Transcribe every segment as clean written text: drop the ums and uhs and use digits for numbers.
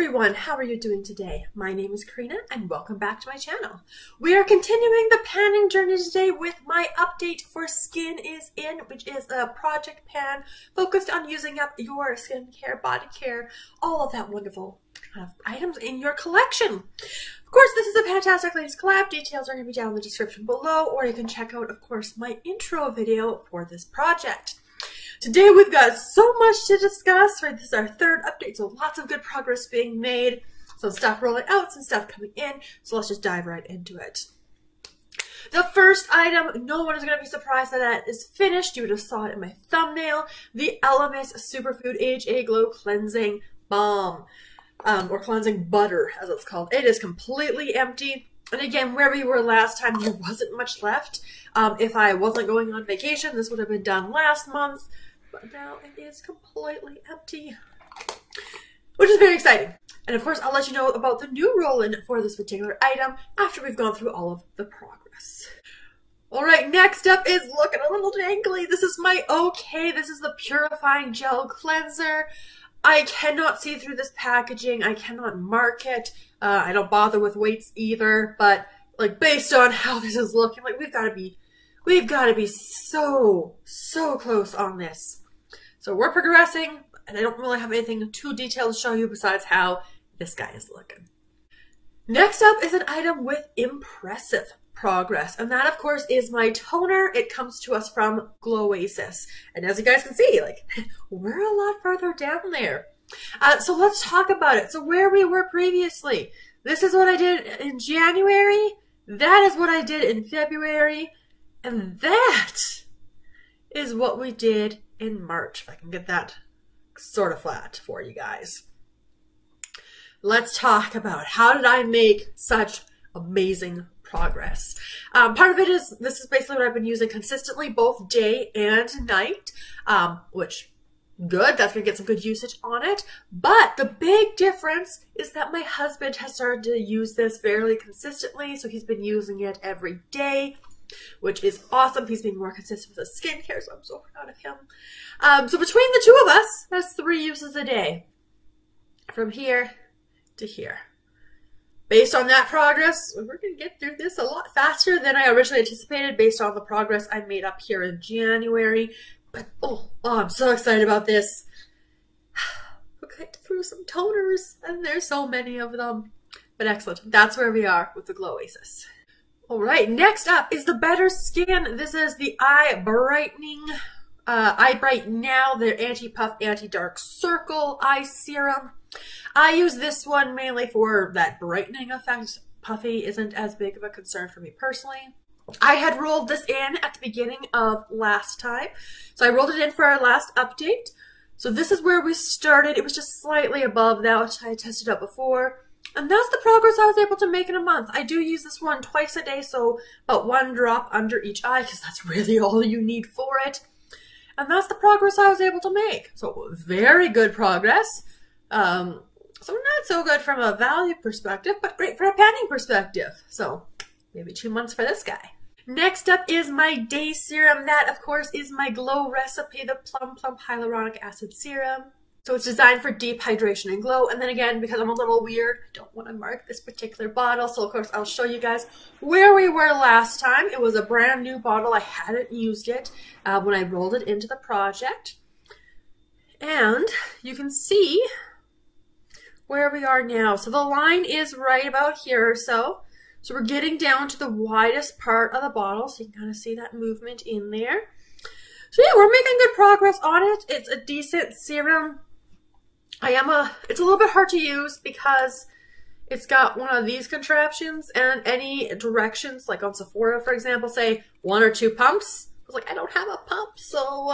everyone, how are you doing today? My name is Karina and welcome back to my channel. We are continuing the panning journey today with my update for Skin is In, which is a project pan focused on using up your skincare, body care, all of that wonderful kind of items in your collection. Of course, this is a fantastic latest collab. Details are going to be down in the description below, or you can check out, of course, my intro video for this project. Today we've got so much to discuss, right? This is our third update, so lots of good progress being made. Some stuff rolling out, some stuff coming in, so let's just dive right into it. The first item, no one is going to be surprised that is finished. You would have saw it in my thumbnail. The Elemis Superfood AHA Glow Cleansing Balm, or Cleansing Butter as it's called. It is completely empty. And again, where we were last time, there wasn't much left. If I wasn't going on vacation, this would have been done last month. But now it is completely empty, which is very exciting. And of course, I'll let you know about the new roll-in for this particular item after we've gone through all of the progress. All right, next up is looking a little dangly. This is my This is the Purifying Gel Cleanser. I cannot see through this packaging. I cannot mark it. I don't bother with weights either, but like based on how this is looking, like we've got to be so close on this. So we're progressing, and I don't really have anything too detailed to show you besides how this guy is looking. Next up is an item with impressive progress, and that of course is my toner. It comes to us from Glowoasis, and as you guys can see, like we're a lot further down there. So let's talk about it. So where we were previously, this is what I did in January, that is what I did in February, and that is what we did in March. If I can get that sort of flat for you guys. Let's talk about how did I make such amazing progress. Part of it is, this is basically what I've been using consistently both day and night, which good, that's gonna get some good usage on it. But the big difference is that my husband has started to use this fairly consistently, so he's been using it every day, which is awesome. He's being more consistent with his skincare, so I'm so proud of him. So between the two of us, that's 3 uses a day. From here to here. Based on that progress, we're going to get through this a lot faster than I originally anticipated based on the progress I made up here in January. But oh, I'm so excited about this. We'll get through some toners, and there's so many of them. But excellent. That's where we are with the Glowoasis. Alright, next up is the Better Skin. This is the Eye Brightening, Eye Bright Now, their Anti-Puff, Anti-Dark Circle Eye Serum. I use this one mainly for that brightening effect. Puffy isn't as big of a concern for me personally. I had rolled this in at the beginning of last time. So I rolled it in for our last update. So this is where we started. It was just slightly above that, which I tested out before. And that's the progress I was able to make in a month. I do use this one twice a day, so about 1 drop under each eye, because that's really all you need for it. And that's the progress I was able to make. So very good progress. So not so good from a value perspective, but great from a panning perspective. So maybe 2 months for this guy. Next up is my day serum. That, of course, is my glow recipe, the Plump Hyaluronic Acid Serum. So it's designed for deep hydration and glow. And then again, because I'm a little weird, I don't want to mark this particular bottle. So of course, I'll show you guys where we were last time. It was a brand new bottle. I hadn't used it when I rolled it into the project. And you can see where we are now. So the line is right about here or so. So we're getting down to the widest part of the bottle. So you can kind of see that movement in there. So yeah, we're making good progress on it. It's a decent serum. It's a little bit hard to use because it's got one of these contraptions, and any directions, like on Sephora, for example, say 1 or 2 pumps. I was like, I don't have a pump, so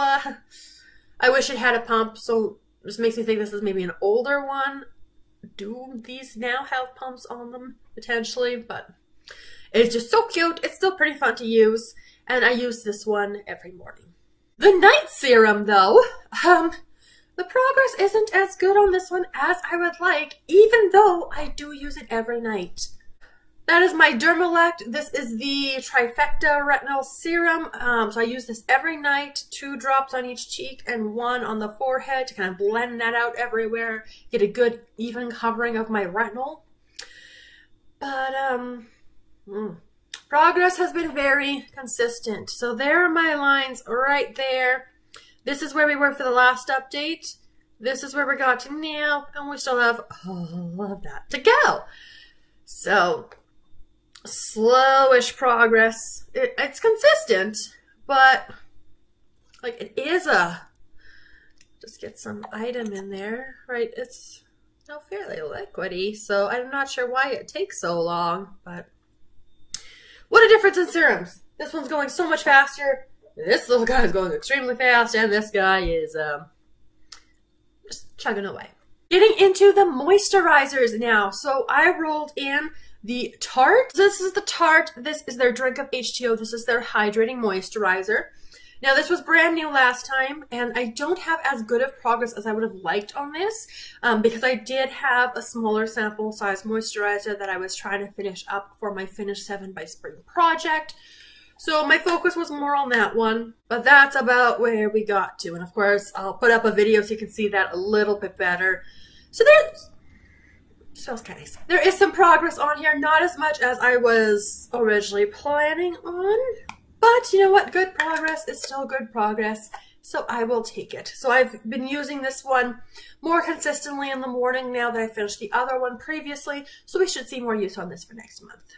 I wish it had a pump. So this makes me think this is maybe an older one. Do these now have pumps on them? Potentially, but it's just so cute. It's still pretty fun to use, and I use this one every morning. The night serum, though, the progress isn't as good on this one as I would like, even though I do use it every night. That is my Dermelect. This is the Trifecta Retinol Serum. So I use this every night, 2 drops on each cheek and 1 on the forehead to kind of blend that out everywhere, get a good even covering of my retinol. But progress has been very consistent. So there are my lines right there. This is where we were for the last update. This is where we got to now, and we still have all of that to go. So slowish progress. It's consistent, but like it is just get some item in there, right? It's now fairly liquidy, so I'm not sure why it takes so long, but what a difference in serums. This one's going so much faster. This little guy is going extremely fast, and this guy is just chugging away. Getting into the moisturizers now. So I rolled in the Tarte. This is the Tarte. This is their Drink of H2O. This is their Hydrating Moisturizer. Now this was brand new last time, and I don't have as good of progress as I would have liked on this because I did have a smaller sample size moisturizer that I was trying to finish up for my Finish 7 by Spring project. So my focus was more on that one, but that's about where we got to. And of course, I'll put up a video so you can see that a little bit better. So smells kind of nice. There is some progress on here, not as much as I was originally planning on, but you know what? Good progress is still good progress, so I will take it. So I've been using this one more consistently in the morning now that I finished the other one previously, so we should see more use on this for next month.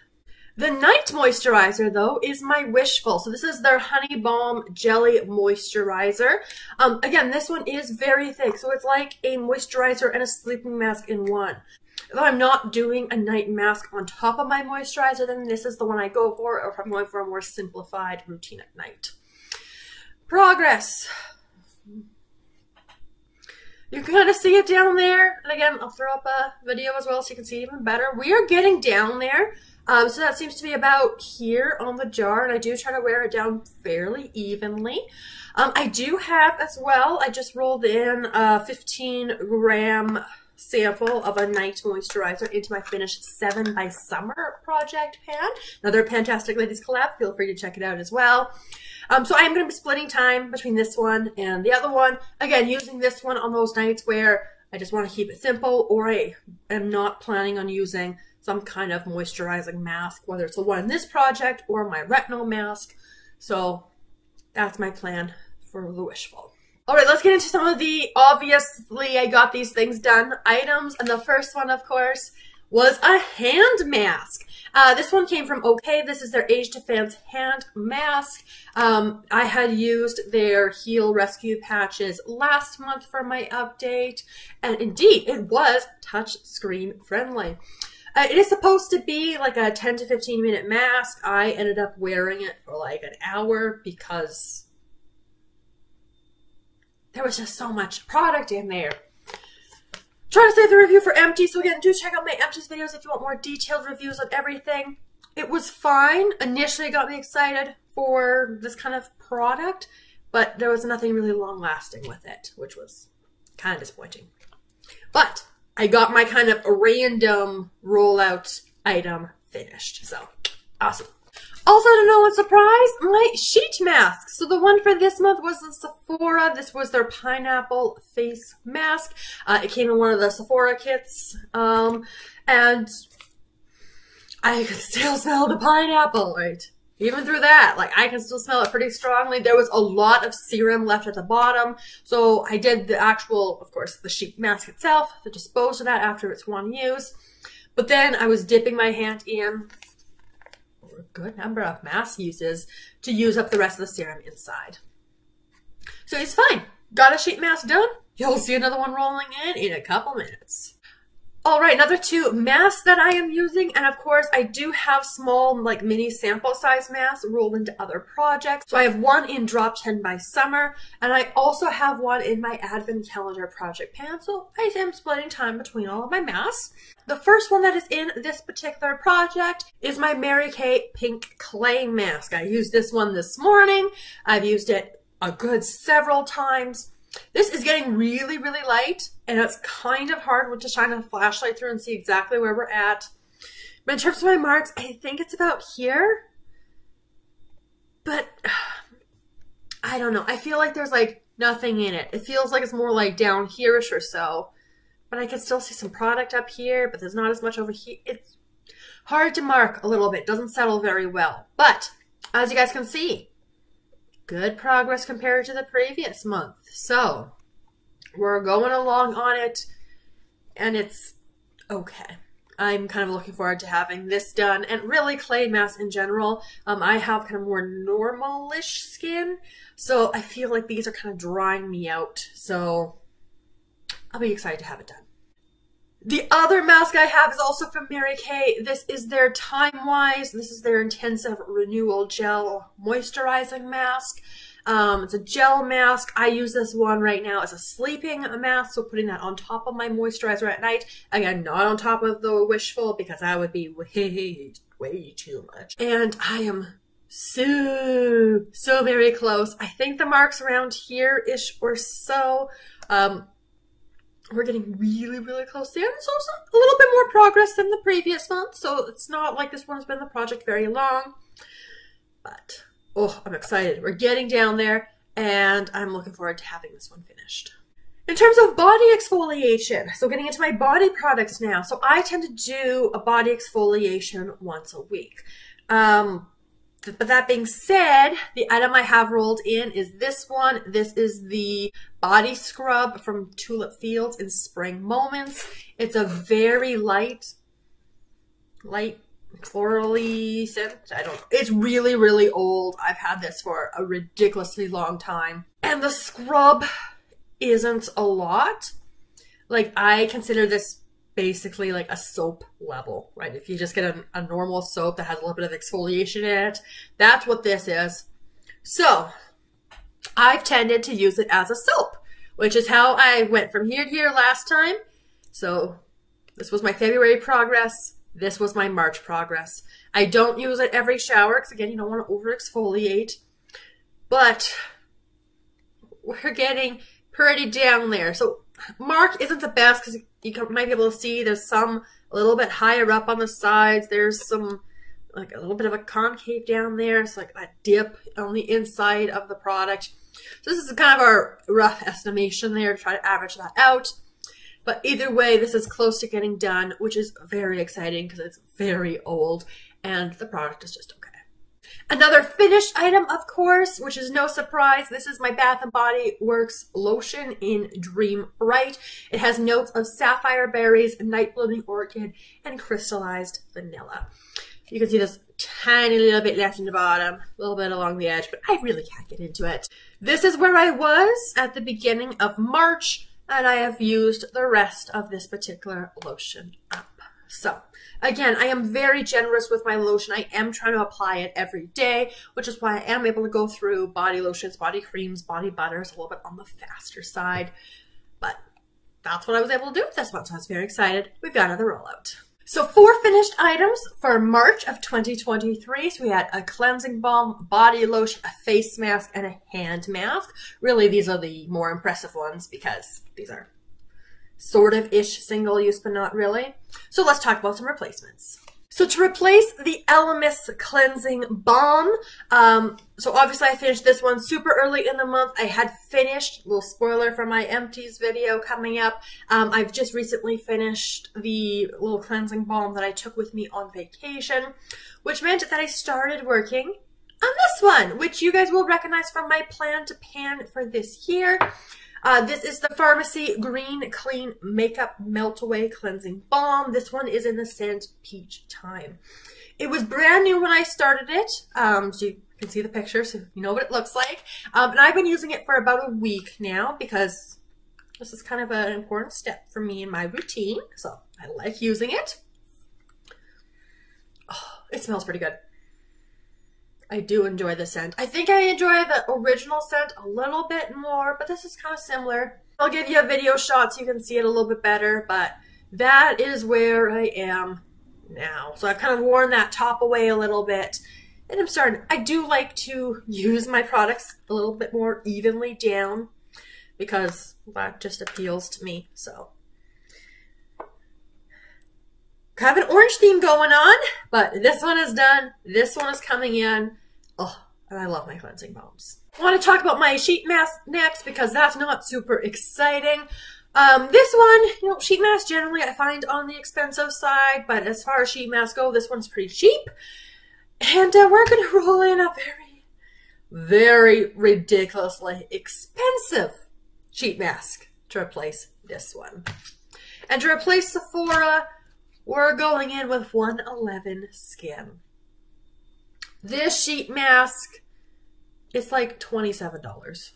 The night moisturizer, though, is my Wishful. So this is their Honey Balm Jelly Moisturizer. Again, this one is very thick, so it's like a moisturizer and a sleeping mask in one. If I'm not doing a night mask on top of my moisturizer, then this is the one I go for, or if I'm going for a more simplified routine at night. Progress. You can kind of see it down there. And again, I'll throw up a video as well so you can see it even better. We are getting down there. So that seems to be about here on the jar, and I do try to wear it down fairly evenly. I do have as well, I just rolled in a 15-gram sample of a night moisturizer into my Finish 7 by Summer project pan. Another Fantastic Ladies collab. Feel free to check it out as well. So I'm going to be splitting time between this one and the other one. Again, using this one on those nights where I just want to keep it simple, or I am not planning on using some kind of moisturizing mask, whether it's the one in this project or my retinol mask. So that's my plan for the Wishful. All right, let's get into some of the obviously I got these things done items. And the first one, of course, was a hand mask. This one came from OK. This is their Age Defense hand mask. I had used their Heal Rescue patches last month for my update. And indeed, it was touch screen friendly. It is supposed to be like a 10 to 15 minute mask. I ended up wearing it for like an hour because there was just so much product in there. Try to save the review for empty, so again, do check out my empties videos if you want more detailed reviews on everything. It was fine. Initially, it got me excited for this kind of product, but there was nothing really long-lasting with it, which was kind of disappointing. But I got my kind of random rollout item finished, so awesome. Also, to no one's surprise, my sheet mask. So the one for this month was the Sephora. This was their pineapple face mask. It came in one of the Sephora kits, and I could still smell the pineapple, right? Even through that, like I can still smell it pretty strongly. There was a lot of serum left at the bottom, so I did the actual, of course, the sheet mask itself, to dispose of that after it's one use. But then I was dipping my hand in a good number of mask uses to use up the rest of the serum inside. So it's fine. Got a sheet mask done. You'll see another one rolling in a couple minutes. All right, another 2 masks that I am using, and of course I do have small, like mini sample size masks rolled into other projects. So I have one in Drop 10 by Summer, and I also have one in my Advent Calendar project pan, so I am splitting time between all of my masks. The first one that is in this particular project is my Mary Kay Pink Clay Mask. I used this one this morning. I've used it a good several times. This is getting really, really light, and it's kind of hard to shine a flashlight through and see exactly where we're at. But in terms of my marks, I think it's about here. But I don't know. I feel like there's like nothing in it. It feels like it's more like down here-ish or so. But I can still see some product up here, but there's not as much over here. It's hard to mark a little bit. Doesn't settle very well. But as you guys can see, good progress compared to the previous month. So we're going along on it, and it's okay. I'm kind of looking forward to having this done, and really clay masks in general. I have kind of more normal-ish skin, so I feel like these are kind of drying me out. So I'll be excited to have it done. The other mask I have is also from Mary Kay. This is their Time Wise. This is their Intensive Renewal Gel Moisturizing Mask. It's a gel mask. I use this one right now as a sleeping mask, so putting that on top of my moisturizer at night. Again, not on top of the Wishful, because that would be way too much. And I am so very close. I think the mark's around here-ish or so. We're getting really close there. It's also a little bit more progress than the previous month, so it's not like this one's been the project very long. But oh, I'm excited. We're getting down there, and I'm looking forward to having this one finished. In terms of body exfoliation, so getting into my body products now. So I tend to do a body exfoliation once a week. But that being said, the item I have rolled in is this one. This is the body scrub from Tulip Fields in Spring Moments. It's a very light florally scent. I don't know. It's really old. I've had this for a ridiculously long time. And the scrub isn't a lot. Like, I consider this basically like a soap level, right? If you just get a normal soap that has a little bit of exfoliation in it, that's what this is. So I've tended to use it as a soap, which is how I went from here to here last time. So this was my February progress. This was my March progress. I don't use it every shower because, again, you don't want to over exfoliate, but we're getting pretty down there. So mark isn't the best because you might be able to see there's some a little bit higher up on the sides. There's some like a little bit of a concave down there. It's like a dip on the inside of the product. So this is kind of our rough estimation there to try to average that out. But either way, this is close to getting done, which is very exciting because it's very old and the product is just okay. Another finished item, of course, which is no surprise. This is my Bath & Body Works lotion in Dream Bright. It has notes of sapphire berries, night blooming orchid, and crystallized vanilla. You can see this tiny little bit left in the bottom, a little bit along the edge, but I really can't get into it. This is where I was at the beginning of March, and I have used the rest of this particular lotion up. So again, I am very generous with my lotion. I am trying to apply it every day, which is why I am able to go through body lotions, body creams, body butters a little bit on the faster side. But that's what I was able to do with this one, so I was very excited. We've got another rollout. So 4 finished items for March of 2023. So we had a cleansing balm, body lotion, a face mask, and a hand mask. Really, these are the more impressive ones because these are sort of ish single use, but not really. So let's talk about some replacements. So to replace the Elemis Cleansing Balm, so obviously I finished this one super early in the month. I had finished, little spoiler for my empties video coming up, I've just recently finished the little cleansing balm that I took with me on vacation, which meant that I started working on this one, which you guys will recognize from my plan to pan for this year. This is the Pharmacy Green Clean Makeup Melt Away Cleansing Balm. This one is in the scent Peach Time. It was brand new when I started it, so you can see the picture, so you know what it looks like. And I've been using it for about a week now because this is kind of an important step for me in my routine, so I like using it. Oh, it smells pretty good. I do enjoy the scent. I think I enjoy the original scent a little bit more, but this is kind of similar. I'll give you a video shot so you can see it a little bit better, but that is where I am now. So I've kind of worn that top away a little bit, and I'm starting. I do like to use my products a little bit more evenly down because that just appeals to me. So Kind of an orange theme going on, but this one is done. This one is coming in. Oh, and I love my cleansing balms. I want to talk about my sheet mask next because that's not super exciting. This one, sheet masks generally I find on the expensive side, but as far as sheet masks go, this one's pretty cheap. And we're going to roll in a very, very ridiculously expensive sheet mask to replace this one. And to replace Sephora, we're going in with 111 Skin. This sheet mask is like $27.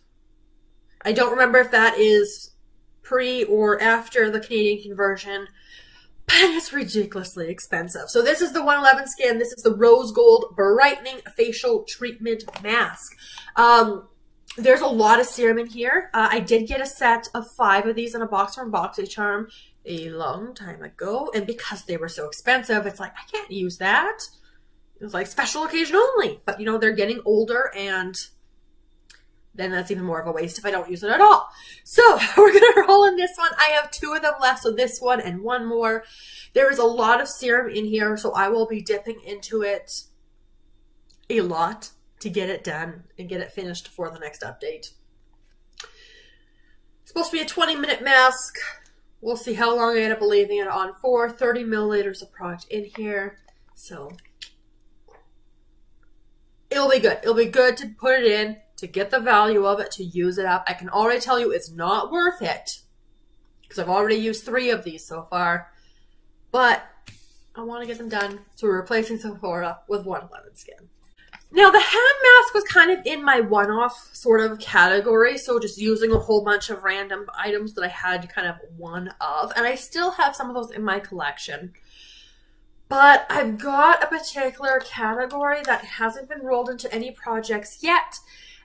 I don't remember if that is pre or after the Canadian conversion, but it's ridiculously expensive. So this is the 111 Skin. This is the Rose Gold Brightening Facial Treatment Mask. There's a lot of serum in here. I did get a set of 5 of these in a box from BoxyCharm a long time ago, and because they were so expensive, it's like, I can't use that. It was like special occasion only, but they're getting older, and then that's even more of a waste if I don't use it at all. So we're gonna roll in this one. I have 2 of them left, so this one and 1 more. There is a lot of serum in here, so I will be dipping into it a lot to get it done and get it finished for the next update. It's supposed to be a 20-minute mask. We'll see how long I end up leaving it on for. 30 milliliters of product in here. So it'll be good. It'll be good to put it in, to get the value of it, to use it up. I can already tell you it's not worth it because I've already used 3 of these so far. But I want to get them done. So we're replacing Sephora with 111 Skin. Now, the hand mask was kind of in my one-off sort of category, so just using a whole bunch of random items that I had kind of one of, and I still have some of those in my collection. But I've got a particular category that hasn't been rolled into any projects yet,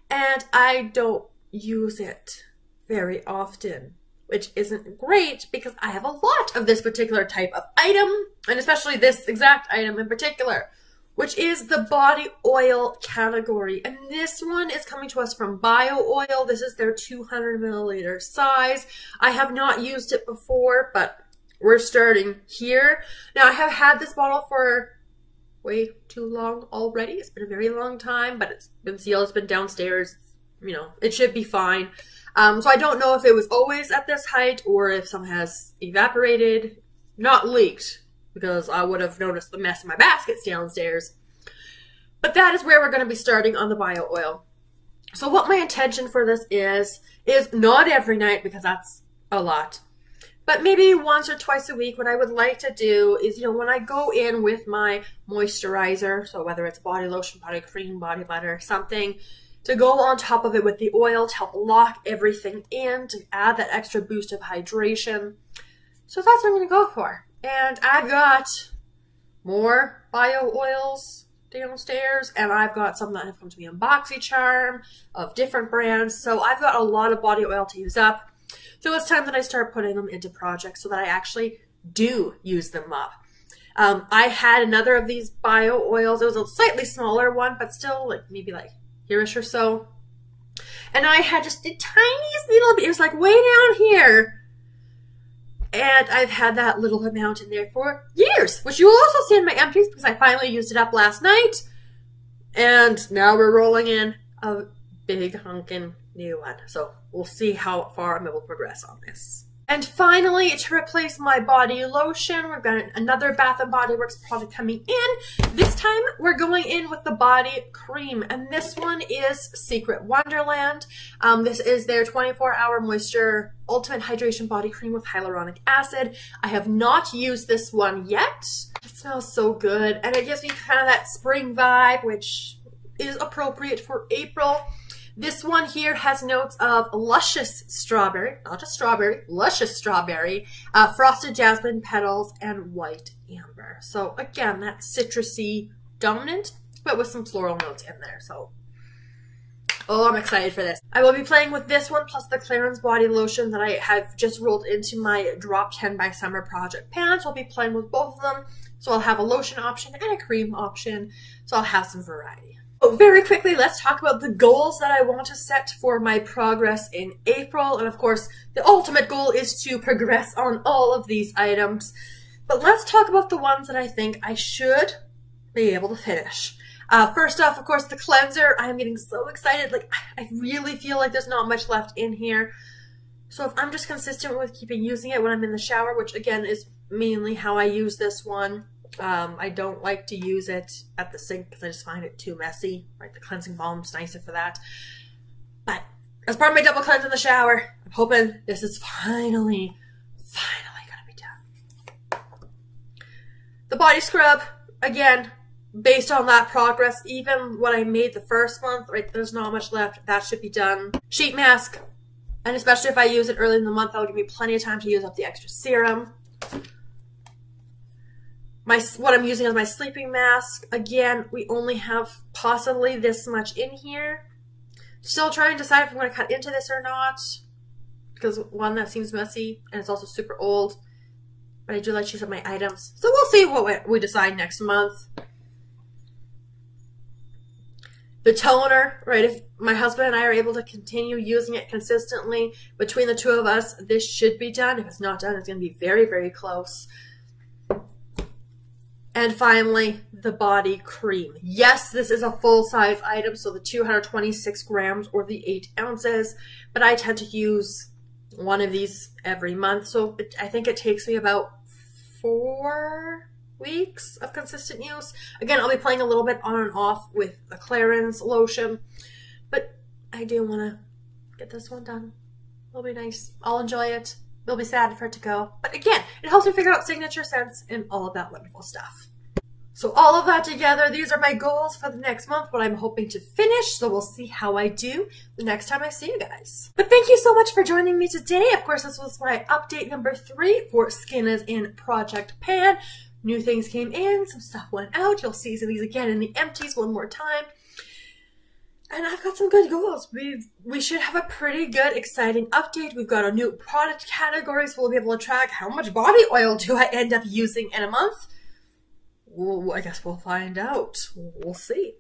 and I don't use it very often, which isn't great because I have a lot of this particular type of item, and especially this exact item in particular, which is the body oil category. And this one is coming to us from Bio Oil. This is their 200 milliliter size. I have not used it before, but we're starting here. Now, I have had this bottle for way too long already. It's been a very long time, but it's been sealed. It's been downstairs. It should be fine. So I don't know if it was always at this height or if some has evaporated, not leaked, because I would have noticed the mess in my baskets downstairs. But that is where we're going to be starting on the Bio Oil. So what my intention for this is not every night, because that's a lot, but maybe once or twice a week. What I would like to do is, when I go in with my moisturizer, so whether it's body lotion, body cream, body butter, something, to go on top of it with the oil to help lock everything in, to add that extra boost of hydration. So that's what I'm going to go for. And I've got more bio oils downstairs, and I've got some that have come to me in BoxyCharm of different brands. So I've got a lot of body oil to use up. So it's time that I start putting them into projects so that I actually do use them up. I had another of these bio oils. It was a slightly smaller one, but still maybe here-ish or so. And I had just the tiniest little bit. It was way down here. And I've had that little amount in there for years, which you will also see in my empties because I finally used it up last night. And now we're rolling in a big hunkin' new one. So we'll see how far I'm able to progress on this. And finally, to replace my body lotion, we've got another Bath & Body Works product coming in. This time, we're going in with the body cream, and this one is Secret Wonderland. This is their 24-hour moisture ultimate hydration body cream with hyaluronic acid. I have not used this one yet. It smells so good, and it gives me kind of that spring vibe, which is appropriate for April. This one here has notes of luscious strawberry, not just strawberry, luscious strawberry, frosted jasmine petals, and white amber. So again, that citrusy dominant, but with some floral notes in there. So, oh, I'm excited for this. I will be playing with this one plus the Clarins body lotion that I have just rolled into my Drop 10 by Summer project pan. So I'll be playing with both of them. So I'll have a lotion option and a cream option. So I'll have some variety. Oh, very quickly, let's talk about the goals that I want to set for my progress in April. And of course, the ultimate goal is to progress on all of these items. But let's talk about the ones that I think I should be able to finish. First off, of course, the cleanser. I'm getting so excited. Like, I really feel like there's not much left in here. So if I'm just consistent with keeping using it when I'm in the shower, which again is mainly how I use this one. I don't like to use it at the sink because I just find it too messy. Right, the cleansing balm's nicer for that. But as part of my double cleanse in the shower, I'm hoping this is finally gonna be done. The body scrub, again, based on that progress, even what I made the first month, right, there's not much left. That should be done. Sheet mask, and especially if I use it early in the month, that'll give me plenty of time to use up the extra serum. What I'm using is my sleeping mask. Again, we only have possibly this much in here. Still trying to decide if I'm going to cut into this or not, because one, that seems messy, and it's also super old. But I do like to use up my items. So we'll see what we decide next month. The toner, right, if my husband and I are able to continue using it consistently between the two of us, this should be done. If it's not done, it's going to be very, very close. And finally, the body cream. Yes, this is a full-size item, so the 226 grams or the 8 ounces, but I tend to use one of these every month, so I think it takes me about 4 weeks of consistent use. Again, I'll be playing a little bit on and off with the Clarins lotion, but I do want to get this one done. It'll be nice. I'll enjoy it. It'll be sad for it to go. But again, it helps me figure out signature scents and all of that wonderful stuff. So all of that together, these are my goals for the next month, what I'm hoping to finish. So we'll see how I do the next time I see you guys. But thank you so much for joining me today. Of course, this was my update number 3 for Skin is in Project Pan. New things came in, some stuff went out. You'll see these again in the empties one more time. And I've got some good goals. We should have a pretty good, exciting update. We've got a new product category, so we'll be able to track how much body oil do I end up using in a month. Well, I guess we'll find out. We'll see.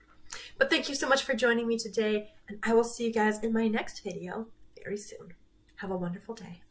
But thank you so much for joining me today, and I will see you guys in my next video very soon. Have a wonderful day.